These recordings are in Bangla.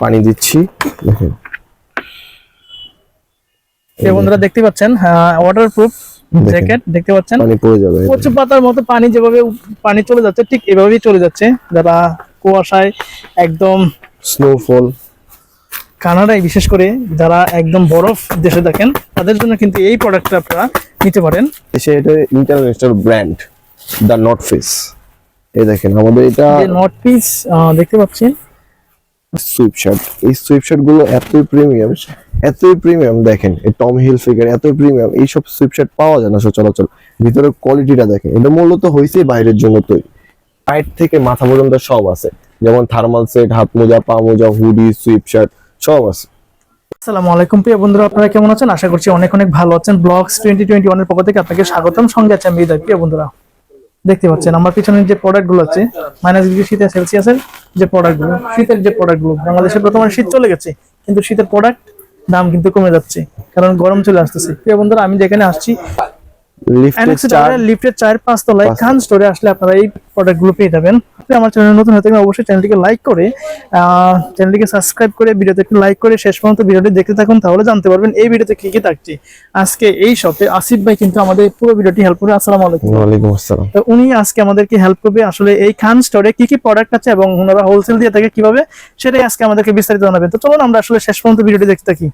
পানি দিচ্ছি। দেখেন বন্ধুরা দেখতে পাচ্ছেন ওয়াটারপ্রুফ জ্যাকেট দেখতে পাচ্ছেন, পানি পড়ে যাবে। কচু পাতার মতো পানি যেভাবে পানি চলে যাচ্ছে ঠিক এভাবেই চলে যাচ্ছে। যারা কুয়াশায় একদম স্নোফল কানাডায় বিশেষ করে যারা একদম বরফ দেশে দেখেন তাদের জন্য কিন্তু এই প্রোডাক্টটা আপনারা নিতে পারেন। এটা international brand the north face. এই দেখেন আমাদের এটা নর্থ পিস দেখতে পাচ্ছেন সুইপ শার্ট। এই সুইপ শার্ট গুলো এতই প্রিমিয়াম দেখেন, এই টম হিল ফিগার এতই প্রিমিয়াম। এইসব সুইপ শার্ট পাওয়া যায় না সচরাচর। ভিতরের কোয়ালিটিটা দেখেন, এটা মূলত হয়েছে বাইরের জন্য তৈরি। পায়ের থেকে মাথা পর্যন্ত সব আছে, যেমন থার্মাল সেট, হাত মোজা, পা মোজা, হুডি, সুইপ শার্ট সব আছে। আসসালামু আলাইকুম প্রিয় বন্ধুরা, আপনারা কেমন আছেন? আশা করছি অনেক অনেক ভালো আছেন। ব্লগস 2021 এর পক্ষ থেকে আপনাকে স্বাগতম। সঙ্গে আছে আমি হৃদয়। প্রিয় বন্ধুরা দেখতে পাচ্ছেন আমার পিছনে যে প্রোডাক্টগুলো আছে -ডিগ্রি শীতে সেলসিয়াসের যে প্রোডাক্টগুলো, শীতের যে প্রোডাক্টগুলো, বাংলাদেশে বর্তমানে শীত চলে গেছে কিন্তু শীতের প্রোডাক্ট দাম কিন্তু কমে যাচ্ছে কারণ গরম চলে আসতেছে। প্রিয় বন্ধুরা আমি যেখানে আসছি লিফটের 4-5 তলায় খান স্টোরে আসলে আপনারা এই প্রোডাক্টগুলো পেয়ে যাবেন। আপনি আমার চ্যানেল নতুন হয়ে থাকলে অবশ্যই চ্যানেলটিকে লাইক করে চ্যানেলটিকে সাবস্ক্রাইব করে ভিডিওতে একটু লাইক করে শেষ পর্যন্ত ভিডিওটি দেখতে থাকুন, তাহলে জানতে পারবেন এই ভিডিওতে কি কি থাকছে। আজকে এই শপে আসিফ ভাই কিন্তু আমাদের পুরো ভিডিওটি হেল্প করবে। আসসালামু আলাইকুম। ওয়ালাইকুম আসসালাম। তো উনি আজকে আমাদেরকে হেল্প করবে আসলে এই খান স্টোরে কি কি প্রোডাক্ট আছে এবং ওনারা হোলসেল দিয়ে থাকে কিভাবে, সেটাই আজকে আমাদেরকে বিস্তারিত জানাবেন। তো চলুন আমরা আসলে শেষ পর্যন্ত ভিডিওটি দেখতে থাকি।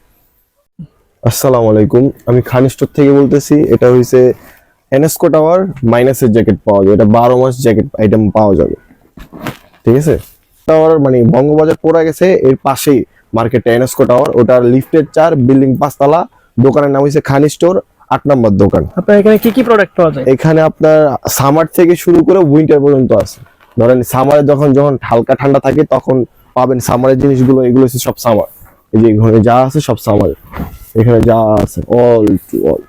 আসসালামু আলাইকুম, আমি খান স্টোর থেকে বলতেছি। এটা হইছে এনএসকো টাওয়ার মাইনাসের জ্যাকেট পাওয়া যায়। এটা 12 মাস জ্যাকেট আইটেম পাওয়া যাবে, ঠিক আছে। টাওয়ার মানে বঙ্গবাজার পড়ে গেছে, এর পাশেই মার্কেটে এনএসকো টাওয়ার। ওটার লিফটের 4, বিল্ডিং 5 তলা। দোকানের নাম হইছে খান স্টোর, 8 নম্বর দোকান। আপনার এখানে কি কি প্রোডাক্ট পাওয়া যায়? এখানে আপনার সামার থেকে শুরু করে উইন্টার পর্যন্ত আছে। ধরেন সামারে যখন হালকা ঠান্ডা থাকে তখন পাবেন সামারের জিনিসগুলো। এগুলো হচ্ছে সব সামার। এই যে এখানে যা আছে সব সামারের, এখানে যা আছে অল টু অল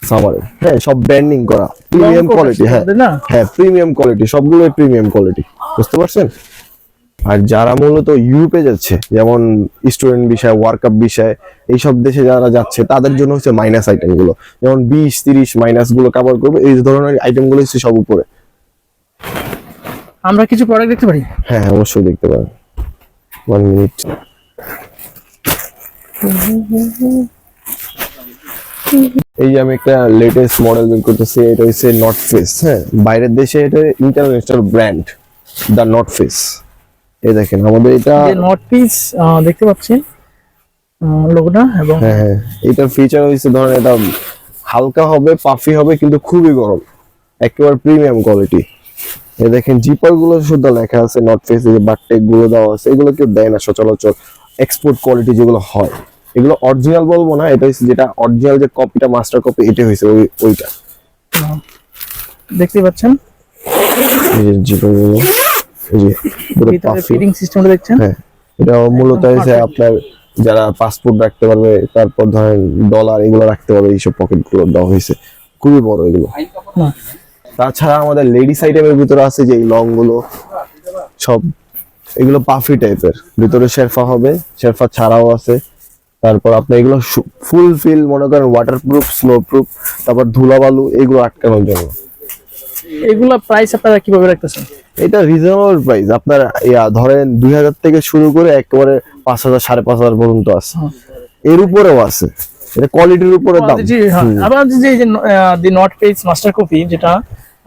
সামারের। হ্যাঁ, সব ব্র্যান্ডিং করা, প্রিমিয়াম কোয়ালিটি। হ্যাঁ প্রিমিয়াম কোয়ালিটি, সবগুলোই প্রিমিয়াম কোয়ালিটি, বুঝতে পারছেন। আর যারা মূলত ইউরোপে যাচ্ছে, যেমন স্টুডেন্ট বিষয়, ওয়ার্কআপ বিষয়, এইসব দেশে যারা যাচ্ছে তাদের জন্য হচ্ছে মাইনাস আইটেম গুলো, যেমন 20-30 মাইনাস গুলো কভার করবে। এই ধরনের আইটেম গুলো হচ্ছে সব উপরে। আমরা কিছু প্রোডাক্ট দেখতে পারি? হ্যাঁ অবশ্যই দেখতে পারেন। 1 মিনিট। এই যে আমি একটা লেটেস্ট মডেল বের করতেছি। এটা হচ্ছে নর্থ ফেস। হ্যাঁ, বাইরের দেশে এটা international brand the north face. এই দেখেন আমাদের এটা নর্থ পিস দেখতে পাচ্ছেন লোগোটা। এবং হ্যাঁ, এটার ফিচার হইছে ধরেন এটা হালকা হবে, পাফি হবে, কিন্তু খুবই গরম, একেবারে প্রিমিয়াম কোয়ালিটি। এই দেখেন জিপার গুলো শুদ্ধ লেখা আছে নর্থ ফেস। এই যে বাটটেক গুলো দেওয়া আছে, এগুলো কেউ দেয় না সচরাচর। এক্সপোর্ট কোয়ালিটি যেগুলো হয়, এগুলো অরিজিনাল বলবো না। এটা হচ্ছে যেটা অরিজিনাল, যে কপিটা মাস্টার কপি, এটা হইছে ওইটা। দেখতে পাচ্ছেন এই যে জিপার গুলো, এই যে পুরো পাফি ফিটিং সিস্টেমটা দেখছেন। হ্যাঁ, এটা মূলত হইছে আপনার যারা পাসপোর্ট রাখতে পারবে, তারপর ধরেন ডলার এগুলো রাখতে পারবে, এইসব পকেট গুলো দেওয়া হয়েছে। খুবই বড় এগুলো। তাছাড়া আমাদের লেডিস আইটেমের ভিতরে আছে যে লং গুলো সব, এগুলো পাফি টাইপের, ভিতরে শেরফা হবে, শেরফা ছাড়াও আছে। তারপর আপনি এগুলো ফুল ফিল মনে করেন ওয়াটারপ্রুফ, স্নো প্রুফ, তারপর ধুলাবালু এগুলো আটকানোর জন্য। এগুলা প্রাইস আপনারা কিভাবে রাখতেছেন? এটা রিজনেবল প্রাইস। আপনার ধরেন 2000 থেকে শুরু করে একেবারে 5000, 5500 পর্যন্ত আছে। এর উপরেও আছে, এটা কোয়ালিটির উপরে দাম। আবার যে দি নর্থ পেজ মাস্টার কপি, যেটা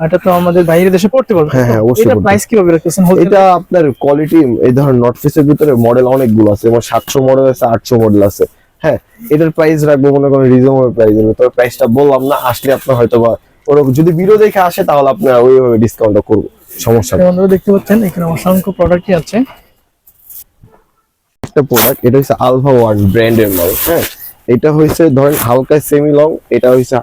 এটা তো আমাদের বাইরের দেশে পড়তে পারবে। হ্যাঁ অবশ্যই। এটা প্রাইস কিভাবে রাখতেছেন? এটা আপনার কোয়ালিটি, এই ধরেন নর্থ ফেসের ভিতরে মডেল অনেকগুলো আছে, যেমন 700 মডেল আছে, 800 মডেল আছে। হ্যাঁ, এটার প্রাইস রাখবো মনে করেন রিজনেবল প্রাইস। তবে প্রাইসটা বললাম না, আসলে আপনার হয়তো বা ওরকম যদি ভিডিও দেখে আসে তাহলে আপনার ওইভাবে ডিসকাউন্টটা করবো, সমস্যা নেই। বন্ধুরা দেখতে পাচ্ছেন এখানে অসংখ্য প্রোডাক্টই আছে। একটা প্রোডাক্ট, এটা হচ্ছে আলফা 1 ব্র্যান্ডের মাল। হ্যাঁ, এটা হচ্ছে ধরেন হালকা সেমি লং। এটা হচ্ছে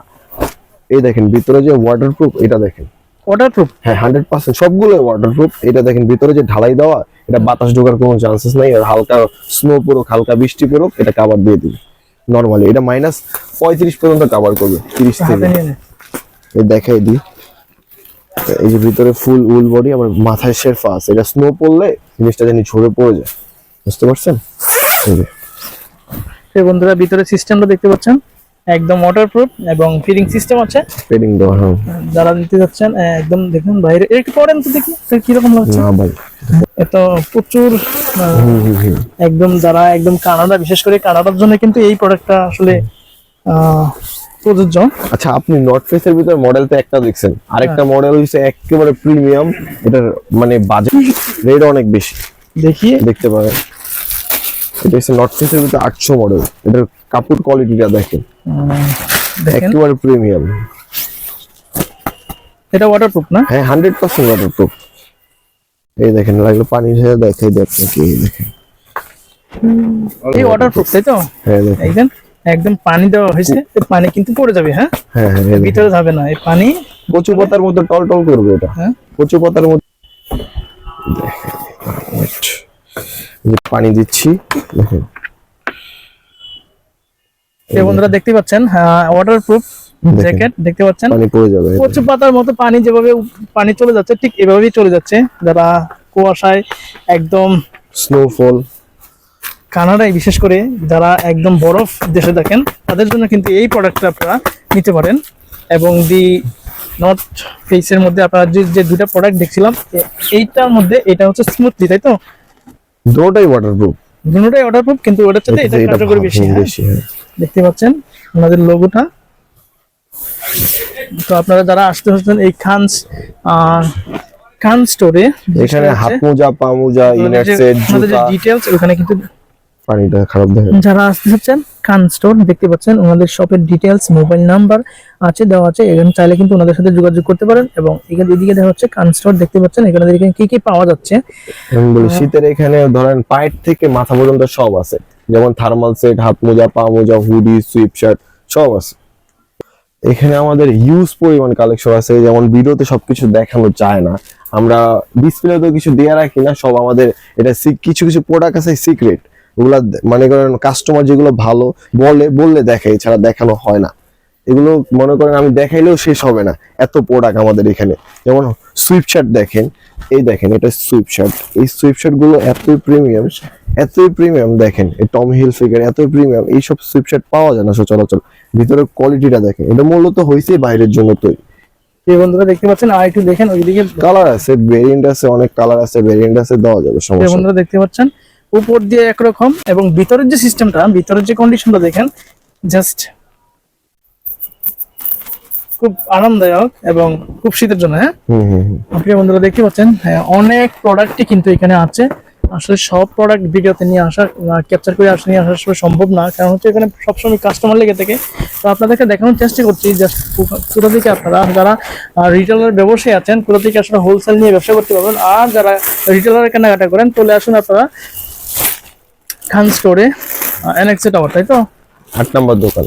এই দেখেন ভিতরে যে ওয়াটারপ্রুফ, এটা দেখেন ওয়াটারপ্রুফ। হ্যাঁ 100% সবগুলো ওয়াটারপ্রুফ। এটা দেখেন ভিতরে যে ঢালাই দেওয়া, এটা বাতাস ঢোকার কোনো চান্সেস নাই। আর হালকা স্নো পড়ুক, হালকা বৃষ্টি পড়ুক, এটা কভার দিয়ে দিবে নরমালি। এটা -35 পর্যন্ত কভার করবে, 30 থেকে। এই দেখাই দিই, এই যে ভিতরে ফুল উল বডি, আবার মাথায় শেরফা আছে। এটা স্নো পড়লে জিনিসটা জানি ঝরে পড়ে যায়, বুঝতে পারছেন। এই বন্ধুরা ভিতরে সিস্টেমটা দেখতে পাচ্ছেন। একদম ওয়াটারপ্রুফ এবং ফিডিং সিস্টেম আছে। পেডিং দেওয়া, হ্যাঁ। যারা নিতে যাচ্ছেন একদম দেখুন বাইরে একটু পরেন তো দেখি কিরকম লাগছে। না ভাই, এত প্রচুর একদম যারা একদম কানাডা, বিশেষ করে কানাডার জন্য কিন্তু এই প্রোডাক্টটা আসলে প্রযোজ্য। আচ্ছা, আপনি নর্থ ফেসের ভিতর মডেল তো একটা দেখছেন, আরেকটা মডেল হইছে একেবারে প্রিমিয়াম, এটার মানে বাজেট রেট অনেক বেশি, দেখিয়ে দেখতে পারেন। এটা হচ্ছে নর্থ ফেসের ভিতর 800 মডেল, এটার কাপড় কোয়ালিটিটা দেখেন, দেখেন একেবারে প্রিমিয়াম। এটা ওয়াটারপ্রুফ না? হ্যাঁ, 100% ওয়াটারপ্রুফ। এই দেখেন, লাগলো পানি ঢেলে দেখাই দেয় আপনাকে, এই দেখেন, এই ওয়াটারপ্রুফ তাই তো? হ্যাঁ দেখেন, একদম একদম পানি দেওয়া হয়েছে, এই পানি কিন্তু পড়ে যাবে। হ্যাঁ হ্যাঁ হ্যাঁ, এই দেখেন। ভিতরে যাবে না এই পানি, কচু পাতার মতো টল টল করবে এটা, হ্যাঁ কচু পাতার মতো। যে পানি দিচ্ছি, দেখেন, এই বন্ধুরা দেখতে পাচ্ছেন ওয়াটারপ্রুফ জ্যাকেট দেখতে পাচ্ছেন। পানি পড়ে যাবে, এই কচু পাতার মতো পানি যেভাবে পানি চলে যাচ্ছে ঠিক এভাবেই চলে যাচ্ছে। যারা কুয়াশায় একদম স্নোফল, কানাডায় বিশেষ করে যারা একদম বরফ দেশে দেখেন তাদের জন্য কিন্তু এই প্রোডাক্টটা আপনারা নিতে পারেন। এবং দি নর্থ ফেসের মধ্যে আপনারা যে দুটা প্রোডাক্ট দেখছিলাম, এইটার মধ্যে এটা হচ্ছে স্মুথলি তাই তো? দুটোটাই ওয়াটারপ্রুফ, দুটোটাই ওয়াটারপ্রুফ কিন্তু ওটার সাথে এটা কার্যকরী বেশি। হ্যাঁ, হ্যাঁ। দেখতে পাচ্ছেন আমাদের লোগোটা। তো আপনারা যারা আসতে হচ্ছেন এই খান স্টোরে, এখানে হাত মোজা, পা মোজা, ইনার সেট, আমাদের যে জুতা। ডিটেইলস ওখানে কিন্তু পানিটা খারাপ দেখেন। যারা আসতে চাচ্ছেন খান স্টোর দেখতে পাচ্ছেন, ওনাদের শপের ডিটেইলস, মোবাইল নাম্বার আছে দেওয়া আছে, এখানে চাইলে কিন্তু ওনাদের সাথে যোগাযোগ করতে পারেন। এবং এখানে এদিকে দেখা হচ্ছে খান স্টোর দেখতে পাচ্ছেন, এখানে দেখেন কি কি পাওয়া যাচ্ছে। আমি বলি শীতের এখানে ধরেন পায়ের থেকে মাথা পর্যন্ত সব আছে, যেমন থার্মাল সেট, হাত মোজা, পা মোজা, হুডি, সুইপ শার্ট সব আছে। এখানে আমাদের হিউজ পরিমাণ কালেকশন আছে, যেমন ভিডিওতে সবকিছু দেখানো যায় না, আমরা ডিসপ্লেতেও কিছু দিয়ে রাখি না, সব আমাদের এটা কিছু কিছু প্রোডাক্ট আছে সিক্রেট, ওগুলা মনে করেন কাস্টমার যেগুলো ভালো বললে দেখে, এছাড়া দেখানো হয় না। এগুলো মনে করেন আমি দেখাইলেও শেষ হবে না, এত প্রোডাক্ট আমাদের এখানে। যেমন সুইপ শার্ট দেখেন, এই দেখেন, এটা সুইপ শার্ট, এই সুইপ শার্ট গুলো এতই প্রিমিয়াম দেখেন, এই টম হিলফিগার এতই প্রিমিয়াম, এইসব সুইপ শার্ট পাওয়া যায় না সচরাচর। ভিতরের কোয়ালিটিটা দেখেন, এটা মূলত হয়েছে বাইরের জন্য তৈরি। এই বন্ধুরা দেখতে পাচ্ছেন, আর একটু দেখেন ওইদিকে কালার আছে, ভেরিয়েন্ট আছে, অনেক কালার আছে, ভেরিয়েন্ট আছে, দেওয়া যাবে, এই সমস্যা বন্ধুরা দেখতে পাচ্ছেন উপর দিয়ে একরকম এবং ভিতরের যে সিস্টেমটা, ভিতরের যে কন্ডিশনটা দেখেন, জাস্ট খুব আরামদায়ক এবং খুব শীতের জন্য। হ্যাঁ, আপনি বন্ধুরা দেখতে পাচ্ছেন অনেক প্রোডাক্টই কিন্তু এখানে আছে। আসলে সব প্রোডাক্ট ভিডিওতে নিয়ে আসা, ক্যাপচার করে নিয়ে আসা আসলে সম্ভব না, কারণ হচ্ছে এখানে সবসময় কাস্টমার লেগে থাকে। তো আপনাদেরকে দেখানোর চেষ্টা করছি জাস্ট কোথা থেকে আপনারা যারা রিটেলার ব্যবসায়ী আছেন, কোথা থেকে আসলে হোলসেল নিয়ে ব্যবসা করতে পারবেন। আর যারা রিটেলারের কেনাকাটা করেন, চলে আসুন আপনারা খান স্টোরে, এনএক্সি টাওয়ার, তাই তো? 8 নম্বর দোকান।